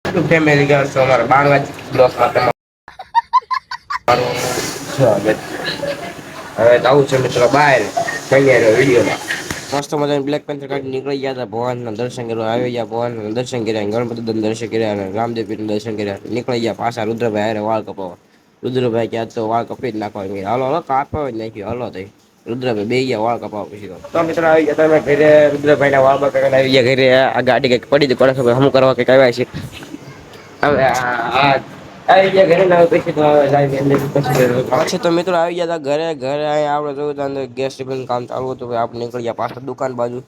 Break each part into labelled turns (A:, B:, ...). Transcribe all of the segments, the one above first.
A: Family ગયો છો અમારા 12 બ્લોકમાં તમારું સ્વાગત. હવે તો આવું છે મિત્રો બહાર વિડીયોમાં મસ્ત મજાની બ્લેક પેન્ટ કાઢી નીકળી ગયા હતા ભગવાનના દર્શન કરવા આવી ગયા ભગવાનના દર્શન કર્યા ગણપતિ દર્શન કર્યા અને રામદેવ દર્શન કર્યા નીકળી ગયા પાછા રુદ્રભાઈ હારે વાળ કપાવવા રુદ્રભાઈ ક્યાં તો વાળ કપી જ નાખવા હાલો કાપવા જ નાખ્યો હાલો થઈ રુદ્રભાઈ બે ગયા વાળ કપાવવા પછી તો મિત્રો આવી ગયા તમે ઘરે રુદ્રભાઈ ના વાળ આવી ગયા ઘરે આ ગાડી કઈક પડી હતી કોને ખબર હમ કરવા કઈક આવ્યા છે હવે આવી ગયા ઘરે ના પછી તો મિત્રો આવી ગયા હતા ઘરે ઘરે આપણે જોયું ગેસ કામ ચાલુ હતું આપણે નીકળી ગયા પાછળ દુકાન બાજુ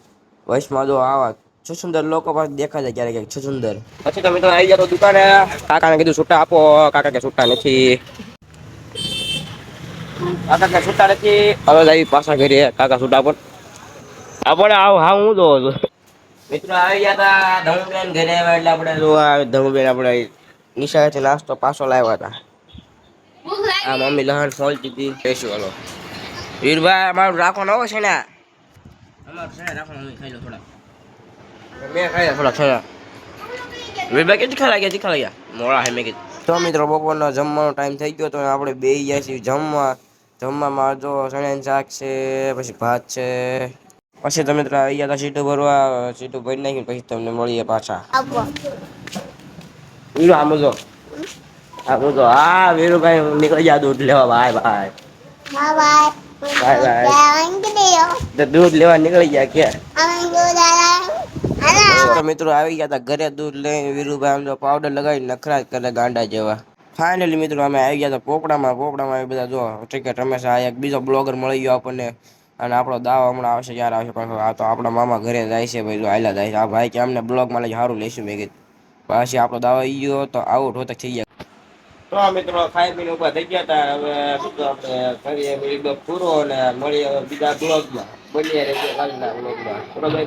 A: વૈશમાં જો આવા સુંદર લોકો પાસે દેખા જાય ક્યારેક સુંદર પછી તો મિત્રો આવી ગયા તો દુકાને કાકાને કીધું છૂટા આપો કાકા કે છૂટા નથી કાકા કે છૂટા નથી હવે આવી પાછા ઘરે કાકા છૂટા પર આપણે હા હું જો મિત્રો આવી ગયા હતા ધમુબેન ઘરે આવ્યા એટલે આપણે જોવા ધમુબેન આપણે નિશાળેથી નાસ્તો પાછો લાવ્યા હતા આ મમ્મી લહણ ફોલતી હતી કહીશું હાલો વીરભાઈ અમારું રાખવાનું આવો છે ને અમારું છે રાખવાનું ખાઈ લો થોડા મેં ખાઈ થોડા થોડા વીરભાઈ કેટલી ખા લાગ્યા મોડા હે મેં કીધું તો મિત્રો બપોરનો જમવાનો ટાઈમ થઈ ગયો તો આપણે બે ગયા છીએ જમવામાં જો ચણાનું શાક છે પછી ભાત છે પછી તમે મિત્રો આવી ગયા હતા સીટું ભરવા સીટું ભરી નાખી પછી તમને મળીએ પાછા વીરો આમ જો હા વીરુભાઈ નીકળી ગયા દૂધ લેવા બાય બાય બાય બાય દૂધ લેવા નીકળી ગયા કે તો મિત્રો આવી ગયા હતા ઘરે દૂધ લઈને વીરુભાઈ આમ તો પાવડર લગાવી નખરા કરે ગાંડા જેવા ફાઇનલી મિત્રો અમે આવી ગયા હતા પોપડામાં એ બધા જો ક્રિકેટ રમેશ આ એક બીજો બ્લોગર મળી ગયો આપણને અને આપણો દાવો હમણાં આવશે યાર આવશે પણ આ તો આપણા મામા ઘરે જાય છે ભાઈ જો હાલ્યા જાય છે આ ભાઈ કે અમને બ્લોગમાં લઈ સારું લઈશું મેં કીધું પછી આપણો દાવો ઈ ગયો તો આઉટ હોતા થઈ ગયા તો મિત્રો ખાઈ પીને ઉભા થઈ ગયા હતા હવે આપણે કરીએ વિડીયો પૂરો અને મળીએ બીજા બ્લોગમાં બનીએ કાલના બ્લોગમાં બરોબર.